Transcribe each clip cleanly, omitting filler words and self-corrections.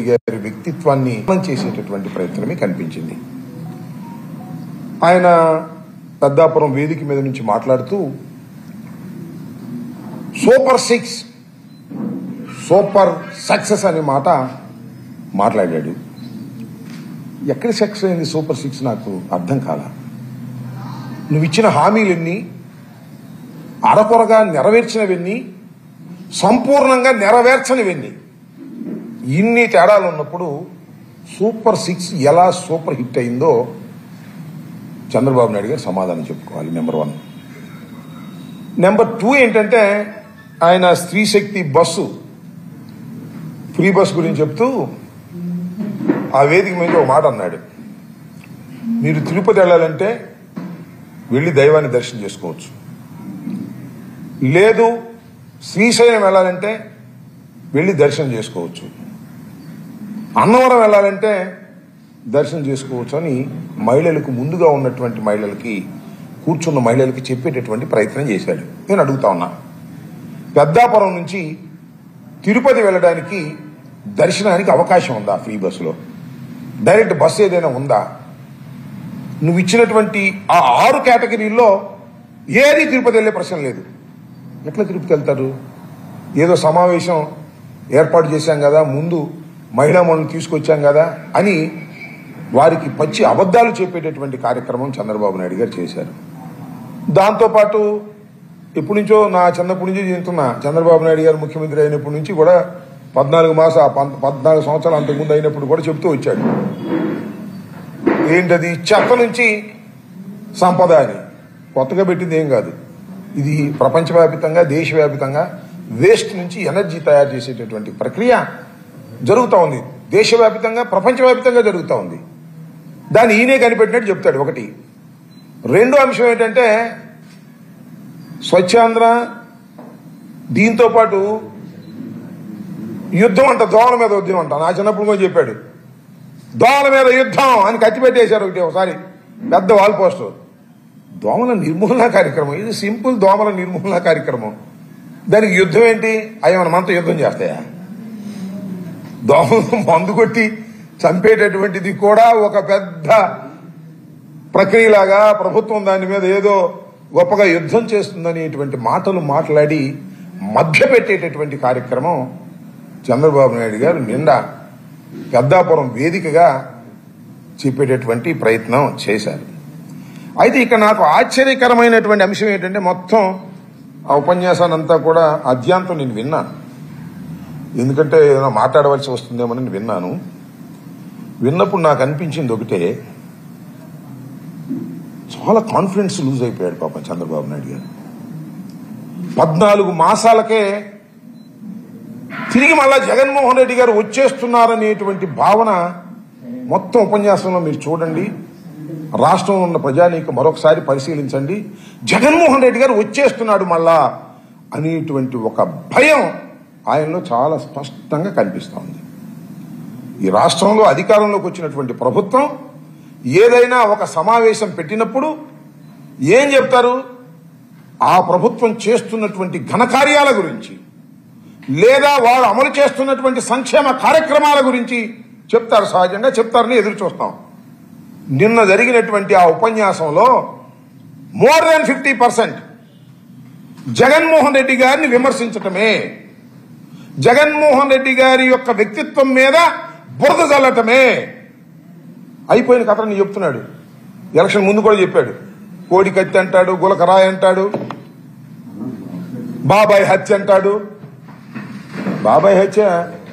రెడ్డి గారి వ్యక్తిత్వాన్ని చేసేటటువంటి ప్రయత్నమే కనిపించింది. ఆయన పెద్దాపురం వేదిక మీద నుంచి మాట్లాడుతూ సూపర్ సక్సెస్ అనే మాట మాట్లాడాడు. ఎక్కడ సక్సెస్ అయింది సూపర్ 6 నాకు అర్థం కాల. నువ్వు ఇచ్చిన హామీలన్నీ అరకొరగా నెరవేర్చినవన్నీ, సంపూర్ణంగా నెరవేర్చనివన్నీ, ఇన్ని తేడాలు ఉన్నప్పుడు సూపర్ 6 ఎలా సూపర్ హిట్ అయిందో చంద్రబాబు నాయుడు గారు సమాధానం చెప్పుకోవాలి. నెంబర్ 1. నెంబర్ 2 ఏంటంటే ఆయన స్త్రీ శక్తి బస్సు ఫ్రీ బస్ గురించి చెప్తూ ఆ వేదిక మీద ఒక మాట అన్నాడు. మీరు తిరుపతి వెళ్ళాలంటే వెళ్ళి దైవాన్ని దర్శనం చేసుకోవచ్చు, లేదు శ్రీశైలం వెళ్ళాలంటే వెళ్ళి దర్శనం చేసుకోవచ్చు, అన్నవరం వెళ్ళాలంటే దర్శనం చేసుకోవచ్చు అని మహిళలకు, ముందుగా ఉన్నటువంటి మహిళలకి, కూర్చున్న మహిళలకి చెప్పేటటువంటి ప్రయత్నం చేశాడు. నేను అడుగుతా ఉన్నా, పెద్దాపురం నుంచి తిరుపతి వెళ్ళడానికి దర్శనానికి అవకాశం ఉందా? ఫ్రీ బస్సులో డైరెక్ట్ బస్సు ఏదైనా ఉందా? నువ్వు ఇచ్చినటువంటి ఆ 6 కేటగిరీల్లో ఏది తిరుపతి వెళ్ళే ప్రశ్న లేదు. ఎట్లా తిరుపతి వెళ్తారు? ఏదో సమావేశం ఏర్పాటు చేశాం కదా, ముందు మహిళా మండలి తీసుకొచ్చాం కదా అని వారికి పచ్చి అబద్ధాలు చెప్పేటటువంటి కార్యక్రమం చంద్రబాబు నాయుడు గారు చేశారు. దాంతోపాటు ఎప్పటి నుంచో, నా చిన్నప్పటి నుంచి చెప్తున్నా, చంద్రబాబు నాయుడు గారు ముఖ్యమంత్రి అయినప్పటి నుంచి కూడా 14 సంవత్సరాలు అంతకుముందు అయినప్పుడు కూడా చెప్తూ వచ్చాడు, ఏంటది చెత్త నుంచి సంపద అని. కొత్తగా పెట్టింది ఏం కాదు, ఇది ప్రపంచవ్యాప్తంగా, దేశవ్యాప్తంగా వేస్ట్ నుంచి ఎనర్జీ తయారు చేసేటటువంటి ప్రక్రియ జరుగుతూ ఉంది. దేశవ్యాప్తంగా, ప్రపంచవ్యాప్తంగా జరుగుతూ ఉంది. దాన్ని ఈయనే కనిపెట్టినట్టు చెప్తాడు. ఒకటి. రెండో అంశం ఏంటంటే స్వచ్ఛాంధ్ర, దీంతో పాటు యుద్ధం అంట, దోమల మీద యుద్ధం అంట. నా చిన్నప్పుడు కూడా చెప్పాడు, దోమల మీద యుద్ధం అని కత్తి పెట్టేశారు ఒకసారి, పెద్ద వాల్ పోస్టర్. దోమల నిర్మూలన కార్యక్రమం, ఇది సింపుల్ దోమల నిర్మూలన కార్యక్రమం. దానికి యుద్ధం ఏంటి? అవి మన మనతో యుద్ధం చేస్తాయా? దోమలు మందు కొట్టి చంపేటటువంటిది కూడా ఒక పెద్ద ప్రక్రియలాగా ప్రభుత్వం దాని మీద ఏదో గొప్పగా యుద్ధం చేస్తుందనేటువంటి మాటలు మాట్లాడి మభ్యపెట్టేటటువంటి కార్యక్రమం చంద్రబాబు నాయుడు గారు నిండా పెద్దాపురం వేదికగా చెప్పేటటువంటి ప్రయత్నం చేశారు. అయితే ఇక్కడ నాకు ఆశ్చర్యకరమైనటువంటి అంశం ఏంటంటే, మొత్తం ఆ ఉపన్యాసాన్ని అంతా కూడా అద్యాంతం నేను విన్నాను. ఎందుకంటే ఏదైనా మాట్లాడవలసి వస్తుందేమో నేను విన్నాను. విన్నప్పుడు నాకు అనిపించింది ఒకటే, చాలా కాన్ఫిడెన్స్ లూజ్ అయిపోయాడు పాపం చంద్రబాబు నాయుడు గారు. 14 మాసాలకే తిరిగి మళ్ళా జగన్మోహన్ రెడ్డి గారు వచ్చేస్తున్నారనేటువంటి భావన మొత్తం ఉపన్యాసంలో మీరు చూడండి. రాష్ట్రంలో ఉన్న ప్రజానీకం మరొకసారి పరిశీలించండి. జగన్మోహన్ రెడ్డి గారు వచ్చేస్తున్నాడు మళ్ళా అనేటువంటి ఒక భయం ఆయనలో చాలా స్పష్టంగా కనిపిస్తూ ఉంది. ఈ రాష్ట్రంలో అధికారంలోకి వచ్చినటువంటి ప్రభుత్వం ఏదైనా ఒక సమావేశం పెట్టినప్పుడు ఏం చెప్తారు? ఆ ప్రభుత్వం చేస్తున్నటువంటి ఘనకార్యాల గురించి, లేదా వారు అమలు చేస్తున్నటువంటి సంక్షేమ కార్యక్రమాల గురించి చెప్తారు. సహజంగా చెప్తారని ఎదురు చూస్తాం. నిన్న జరిగినటువంటి ఆ ఉపన్యాసంలో మోర్ దాన్ 50% జగన్మోహన్ రెడ్డి గారిని విమర్శించటమే, జగన్మోహన్ రెడ్డి గారి యొక్క వ్యక్తిత్వం మీద బురద జల్లటమే అయిపోయిన కథని చెప్తున్నాడు. ఎలక్షన్ ముందు కూడా చెప్పాడు, కోడి కత్తి అంటాడు, గులకరాయి అంటాడు, బాబాయ్ హత్య అంటాడు. బాబాయ్ హత్య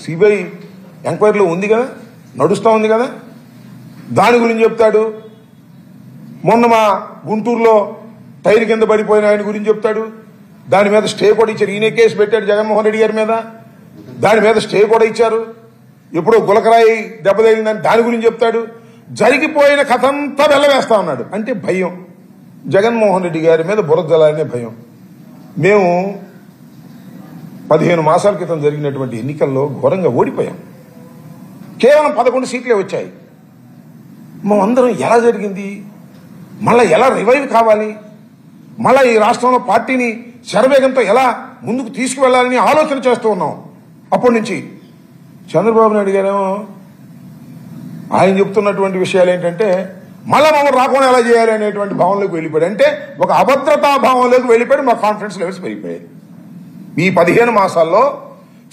సిబిఐ ఎంక్వైరీలో ఉంది కదా, నడుస్తూ ఉంది కదా, దాని గురించి చెప్తాడు. మొన్న మా గుంటూరులో టైర్ కింద పడిపోయిన ఆయన గురించి చెప్తాడు. దాని మీద స్టే కూడా ఇచ్చారు. ఈయనే కేసు పెట్టాడు జగన్మోహన్ రెడ్డి గారి మీద, దాని మీద స్టే కూడా ఇచ్చారు. ఎప్పుడో గులకరాయి దెబ్బతగిలిందని దాని గురించి చెప్తాడు. జరిగిపోయిన కథ అంతా వెళ్ళవేస్తా ఉన్నాడు. అంటే భయం, జగన్మోహన్ రెడ్డి గారి మీద బురద జల్లాలనే భయం. మేము 15 మాసాల క్రితం జరిగినటువంటి ఎన్నికల్లో ఘోరంగా ఓడిపోయాం. కేవలం 11 సీట్లే వచ్చాయి. మేమందరం ఎలా జరిగింది, మళ్ళీ ఎలా రివైవ్ కావాలి, మళ్ళీ ఈ రాష్ట్రంలో పార్టీని శరవేగంతో ఎలా ముందుకు తీసుకువెళ్లాలని ఆలోచన చేస్తూ ఉన్నాం. అప్పటి నుంచి చంద్రబాబు నాయుడు గారేమో ఆయన చెప్తున్నటువంటి విషయాలు ఏంటంటే మళ్ళా మమ్మల్ని రాకుండా ఎలా చేయాలి అనేటువంటి భావంలోకి వెళ్ళిపోయాడు. అంటే ఒక అభద్రతా భావంలోకి వెళ్ళిపోయాడు. మా కాన్ఫిడెన్స్ లెవెల్స్ పెరిగిపోయాయి. ఈ 15 మాసాల్లో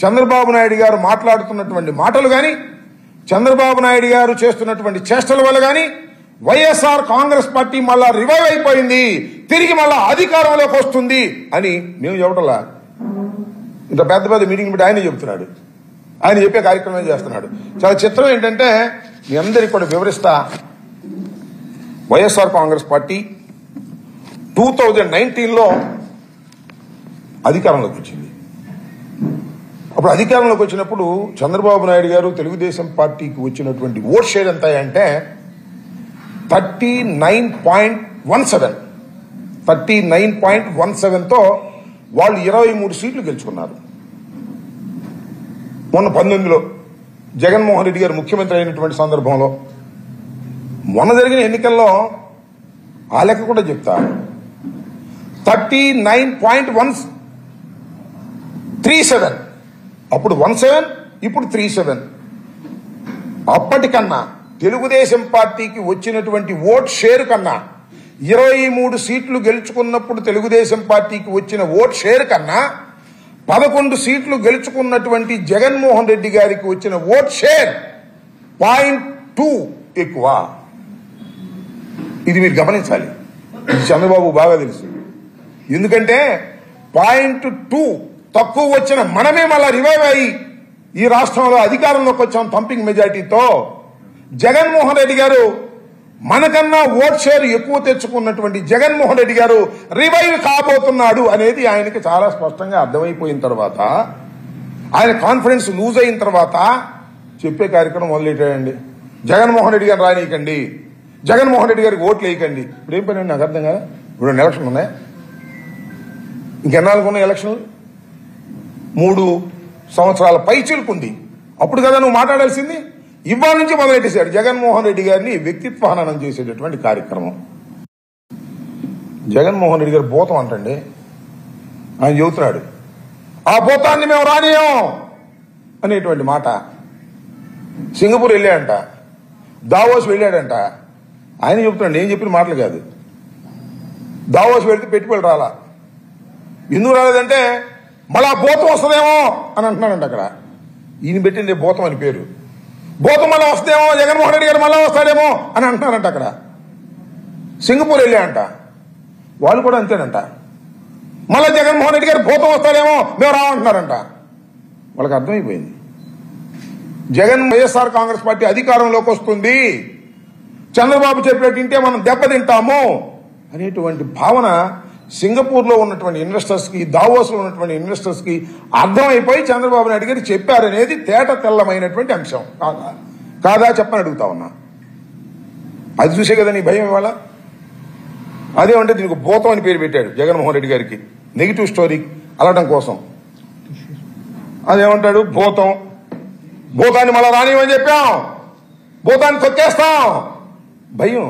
చంద్రబాబు నాయుడు గారు మాట్లాడుతున్నటువంటి మాటలు కానీ, చంద్రబాబు నాయుడు గారు చేస్తున్నటువంటి చేష్టల వల్ల కానీ వైఎస్ఆర్ కాంగ్రెస్ పార్టీ మళ్ళా రివైవ్ అయిపోయింది, తిరిగి మళ్ళా అధికారంలోకి వస్తుంది అని మేము చెప్పటంలా. ఇంత పెద్ద పెద్ద మీటింగ్ పెట్టి ఆయనే చెబుతున్నాడు. ఆయన చెప్పే కార్యక్రమం చేస్తున్నాడు. చాలా చిత్రం ఏంటంటే మీ అందరికీ కూడా వివరిస్తా. వైఎస్ఆర్ కాంగ్రెస్ పార్టీ 2019లో అధికారంలోకి వచ్చింది. అప్పుడు అధికారంలోకి వచ్చినప్పుడు చంద్రబాబు నాయుడు గారు తెలుగుదేశం పార్టీకి వచ్చినటువంటి ఓట్ షేర్ ఎంత అంటే 39.17తో వాళ్ళు 23 సీట్లు గెలుచుకున్నారు. మొన్న 19లో జగన్మోహన్ రెడ్డి గారు ముఖ్యమంత్రి అయినటువంటి సందర్భంలో మొన్న జరిగిన ఎన్నికల్లో ఆ లెక్క కూడా చెప్తా. 39.137, అప్పుడు 17, ఇప్పుడు 37. అప్పటికన్నా తెలుగుదేశం పార్టీకి వచ్చినటువంటి ఓట్ షేర్ కన్నా 23 సీట్లు గెలుచుకున్నప్పుడు తెలుగుదేశం పార్టీకి వచ్చిన ఓట్ షేర్ కన్నా 11 సీట్లు గెలుచుకున్నటువంటి జగన్మోహన్ రెడ్డి గారికి వచ్చిన ఓట్ షేర్ 0.2 ఎక్కువ. ఇది మీరు గమనించాలి. ఇది చంద్రబాబు బాగా తెలుసు. ఎందుకంటే 0.2 తక్కువ వచ్చిన మనమే మళ్ళా రివైవ్ అయ్యి ఈ రాష్ట్రంలో అధికారంలోకి వచ్చాం థంపింగ్ మెజార్టీతో. జగన్మోహన్ రెడ్డి గారు మనకన్నా ఓట్ షేర్ ఎక్కువ తెచ్చుకున్నటువంటి జగన్మోహన్ రెడ్డి గారు రివైవ్ కాబోతున్నాడు అనేది ఆయనకి చాలా స్పష్టంగా అర్థమైపోయిన తర్వాత, ఆయన కాన్ఫిడెన్స్ లూజ్ అయిన తర్వాత చెప్పే కార్యక్రమం మొదలెట్టాడండి. జగన్మోహన్ రెడ్డి గారిని రానియకండి, జగన్మోహన్ రెడ్డి గారికి ఓట్లు వేయకండి. ఇప్పుడు ఏం పని నాకు అర్థం కదా. ఇప్పుడు ఎలక్షన్లు ఉన్నాయి, ఇంకెన్నాళ్ళకు ఉన్నాయి ఎలక్షన్లు? 3 సంవత్సరాల పైచిలుకుంది. అప్పుడు కదా నువ్వు మాట్లాడాల్సింది. ఇవాళ నుంచి మొదలెట్టేశాడు జగన్మోహన్ రెడ్డి గారిని వ్యక్తిత్వ హననం చేసేటటువంటి కార్యక్రమం. జగన్మోహన్ రెడ్డి గారు భూతం అంటండి. ఆయన చెబుతున్నాడు ఆ భూతాన్ని మేము రానియం అనేటువంటి మాట. సింగపూర్ వెళ్ళాడంట, దావోస్ వెళ్ళాడంట. ఆయన చెబుతున్నాడు, నేను చెప్పిన మాటలు కాదు. దావోస్ వెళ్తే పెట్టుబడి రాలా. ఎందుకు రాలేదంటే మళ్ళా భూతం వస్తుందేమో అని అంటున్నాడంట. అక్కడ ఈయన పెట్టింది భూతం అని పేరు. భూతం మళ్ళా వస్తేమో, జగన్మోహన్ రెడ్డి గారు మళ్ళా వస్తాడేమో అని అంటున్నారంట. అక్కడ సింగపూర్ వెళ్ళాడంట, వాళ్ళు కూడా అంతేనంట. మళ్ళా జగన్మోహన్ రెడ్డి గారు భూతం వస్తాడేమో మేము రామంటున్నారంట. వాళ్ళకి అర్థమైపోయింది వైఎస్ఆర్ కాంగ్రెస్ పార్టీ అధికారంలోకి వస్తుంది, చంద్రబాబు చెప్పినట్టు వింటే మనం దెబ్బతింటాము అనేటువంటి భావన సింగపూర్లో ఉన్నటువంటి ఇన్వెస్టర్స్ కి, దావోస్లో ఉన్నటువంటి ఇన్వెస్టర్స్ కి అర్థమైపోయి చంద్రబాబు నాయుడు గారు చెప్పారనేది తేట తెల్లమైనటువంటి అంశం. కాదా చెప్పని అడుగుతా ఉన్నా. అది చూసే కదా నీ భయం ఇవాళ. అదేమంటే దీనికి భూతం అని పేరు పెట్టాడు జగన్మోహన్ రెడ్డి గారికి, నెగిటివ్ స్టోరీ అలటం కోసం. అదేమంటాడు భూతం, భూతాన్ని మళ్ళా రానివని చెప్పాం, భూతాన్ని తొక్కేస్తాం. భయం,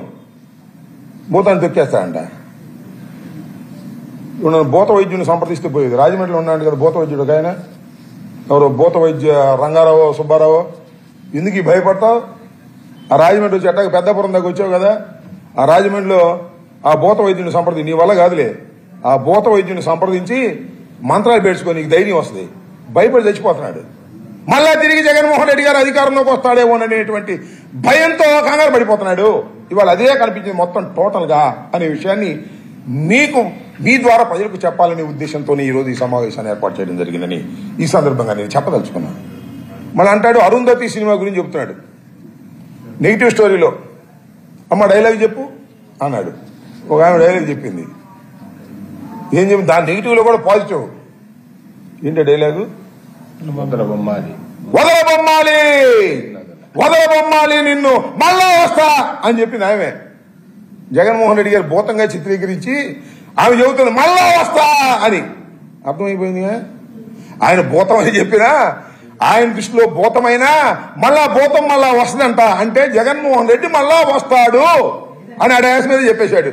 భూతాన్ని తొక్కేస్తాడంట. ఇప్పుడు నన్ను భూత వైద్యుని సంప్రదిస్తే పోయేది. రాజమండ్రిలో ఉన్నాడు కదా భూత వైద్యుడు ఒక ఆయన, ఎవరు భూత వైద్య రంగారావు సుబ్బారావు. ఎందుకు భయపడతావు? ఆ రాజమండ్రి వచ్చి అట్టాక పెద్దపురం దాకా వచ్చావు కదా, ఆ రాజమండ్రిలో ఆ భూత వైద్యుని సంప్రదించి, నీ వల్ల కాదులే, ఆ భూత వైద్యుని సంప్రదించి మంత్రాలు పేర్చుకొని నీకు ధైర్యం వస్తుంది. భయపడి చచ్చిపోతున్నాడు. మళ్ళా తిరిగి జగన్మోహన్ రెడ్డి గారు అధికారంలోకి వస్తాడేమో అనేటువంటి భయంతో కంగారు పడిపోతున్నాడు. ఇవాళ అదే కనిపించింది మొత్తం టోటల్ గా అనే విషయాన్ని మీకు మీ ద్వారా ప్రజలకు చెప్పాలనే ఉద్దేశంతోనే ఈరోజు ఈ సమావేశాన్ని ఏర్పాటు చేయడం జరిగిందని ఈ సందర్భంగా నేను చెప్పదలుచుకున్నాను. మళ్ళీ అంటాడు అరుంధతి సినిమా గురించి చెప్తున్నాడు. నెగిటివ్ స్టోరీలో అమ్మ డైలాగ్ చెప్పు అన్నాడు. ఒక ఆమె డైలాగ్ చెప్పింది. ఏం చెప్పి దాని నెగిటివ్ లో కూడా పాజిటివ్. ఏంటో డైలాగు? వదలబొమ్మాలి వదలబొమ్మాలి నిన్ను మళ్ళా వస్తా అని చెప్పింది ఆమె. జగన్మోహన్ రెడ్డి గారు భూతంగా చిత్రీకరించి ఆమె చెబుతుంది మళ్ళా వస్తా అని. అర్థమైపోయింది. ఆయన భూతం అని చెప్పినా ఆయన దృష్టిలో భూతమైనా మళ్ళా భూతం మళ్ళా వస్తుందంట. అంటే జగన్మోహన్ రెడ్డి మళ్ళా వస్తాడు అని ఆ డ్యాన్స్ మీద చెప్పేశాడు.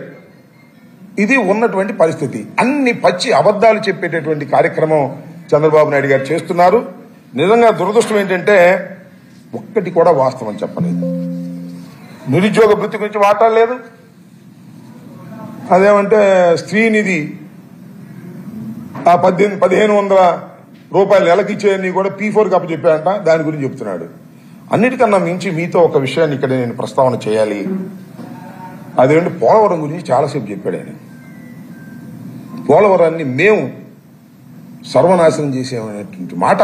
ఇది ఉన్నటువంటి పరిస్థితి. అన్ని పచ్చి అబద్దాలు చెప్పేటటువంటి కార్యక్రమం చంద్రబాబు నాయుడు గారు చేస్తున్నారు. నిజంగా దురదృష్టం ఏంటంటే ఒక్కటి కూడా వాస్తవం చెప్పలేదు. నిరుద్యోగ వృత్తి గురించి మాట్లాడలేదు. అదేమంటే స్త్రీనిధి ఆ 1500 రూపాయలు నెలకి ఇచ్చేయని కూడా P4కి అప్పచెప్పాడంట, దాని గురించి చెప్తున్నాడు. అన్నిటికన్నా మించి మీతో ఒక విషయాన్ని ఇక్కడ నేను ప్రస్తావన చేయాలి. అదేంటి పోలవరం గురించి చాలాసేపు చెప్పాడు ఆయన. పోలవరాన్ని మేము సర్వనాశనం చేసేమనేటువంటి మాట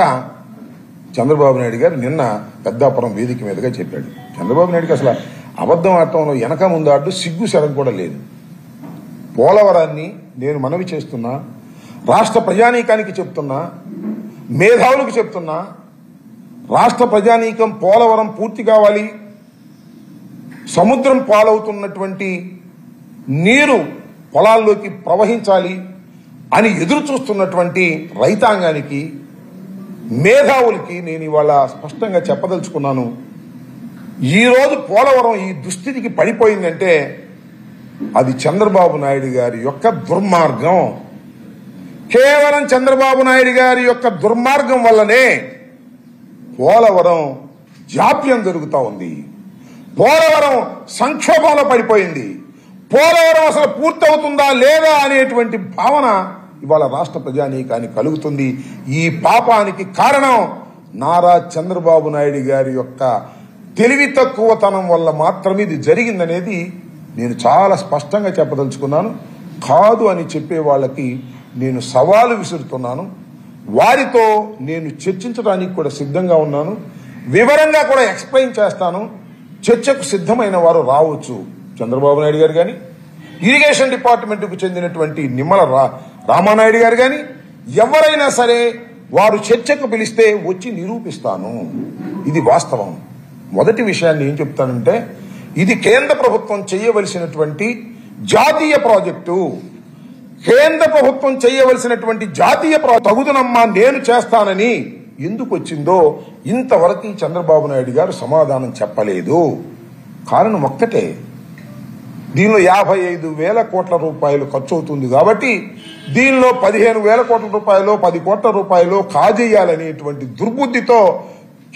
చంద్రబాబు నాయుడు గారు నిన్న పెద్దాపురం వేదిక మీదుగా చెప్పాడు. చంద్రబాబు నాయుడుకి అసలు అబద్ధం ఆడటంలో వెనక ముందు ఆడు సిగ్గు శరం కూడా లేదు. పోలవరాన్ని నేను మనవి చేస్తున్నా, రాష్ట్ర ప్రజానీకానికి చెప్తున్నా, మేధావులకు చెప్తున్నా, రాష్ట్ర ప్రజానీకం పోలవరం పూర్తి కావాలి, సముద్రం పాలవుతున్నటువంటి నీరు పొలాల్లోకి ప్రవహించాలి అని ఎదురు చూస్తున్నటువంటి రైతాంగానికి, మేధావులకి నేను ఇవాళ స్పష్టంగా చెప్పదలుచుకున్నాను. ఈరోజు పోలవరం ఈ దుస్థితికి పడిపోయిందంటే అది చంద్రబాబు నాయుడు గారి యొక్క దుర్మార్గం. కేవలం చంద్రబాబు నాయుడు గారి యొక్క దుర్మార్గం వల్లనే పోలవరం జాప్యం జరుగుతూ ఉంది. పోలవరం సంక్షోభంలో పడిపోయింది. పోలవరం అసలు పూర్తవుతుందా లేదా అనేటువంటి భావన ఇవాళ రాష్ట్ర ప్రజానీకానికి కలుగుతుంది. ఈ పాపానికి కారణం నారా చంద్రబాబు నాయుడు గారి యొక్క తెలివి తక్కువతనం వల్ల మాత్రమే ఇది జరిగిందనేది నేను చాలా స్పష్టంగా చెప్పదలుచుకున్నాను. కాదు అని చెప్పే వాళ్ళకి నేను సవాలు విసురుతున్నాను. వారితో నేను చర్చించడానికి కూడా సిద్ధంగా ఉన్నాను. వివరంగా కూడా ఎక్స్ప్లెయిన్ చేస్తాను. చర్చకు సిద్ధమైన వారు రావచ్చు. చంద్రబాబు నాయుడు గారు కానీ, ఇరిగేషన్ డిపార్ట్మెంట్కు చెందినటువంటి నిమ్మల రామానాయుడు గారు కానీ, ఎవరైనా సరే వారు చర్చకు పిలిస్తే వచ్చి నిరూపిస్తాను. ఇది వాస్తవం. మొదటి విషయాన్ని ఏం చెప్తానంటే, ఇది కేంద్ర ప్రభుత్వం చేయవలసినటువంటి జాతీయ ప్రాజెక్టు. కేంద్ర ప్రభుత్వం చేయవలసినటువంటి జాతీయ తగుదనమ్మా నేను చేస్తానని ఎందుకు వచ్చిందో ఇంతవరకు చంద్రబాబు నాయుడు గారు సమాధానం చెప్పలేదు. కారణం ఒక్కటే, దీనిలో 55,000 కోట్ల రూపాయలు ఖర్చు అవుతుంది కాబట్టి దీనిలో 15,000 కోట్ల రూపాయలు 10 కోట్ల రూపాయలు కాజేయాలనేటువంటి దుర్బుద్ధితో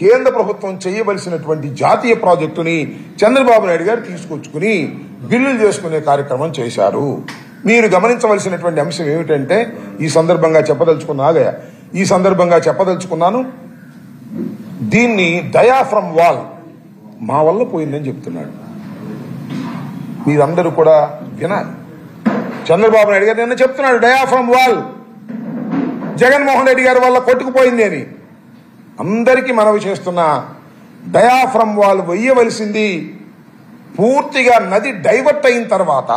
కేంద్ర ప్రభుత్వం చేయవలసినటువంటి జాతీయ ప్రాజెక్టుని చంద్రబాబు నాయుడు గారు తీసుకొచ్చుకుని బిల్లులు చేసుకునే కార్యక్రమం చేశారు. మీరు గమనించవలసినటువంటి అంశం ఏమిటంటే, ఈ సందర్భంగా చెప్పదలుచుకున్నాను, దీన్ని డయాఫ్రమ్ వాల్ మా వల్ల పోయిందని చెప్తున్నాడు. మీరందరూ కూడా వినాలి. చంద్రబాబు నాయుడు గారు నిన్న చెప్తున్నాడు డయాఫ్రమ్ వాల్ జగన్మోహన్ రెడ్డి గారి వల్ల కొట్టుకుపోయింది అని. అందరికీ మనవి చేస్తున్నా, డయాఫ్రమ్ వాల్ వేయవలసింది పూర్తిగా నది డైవర్ట్ అయిన తర్వాత.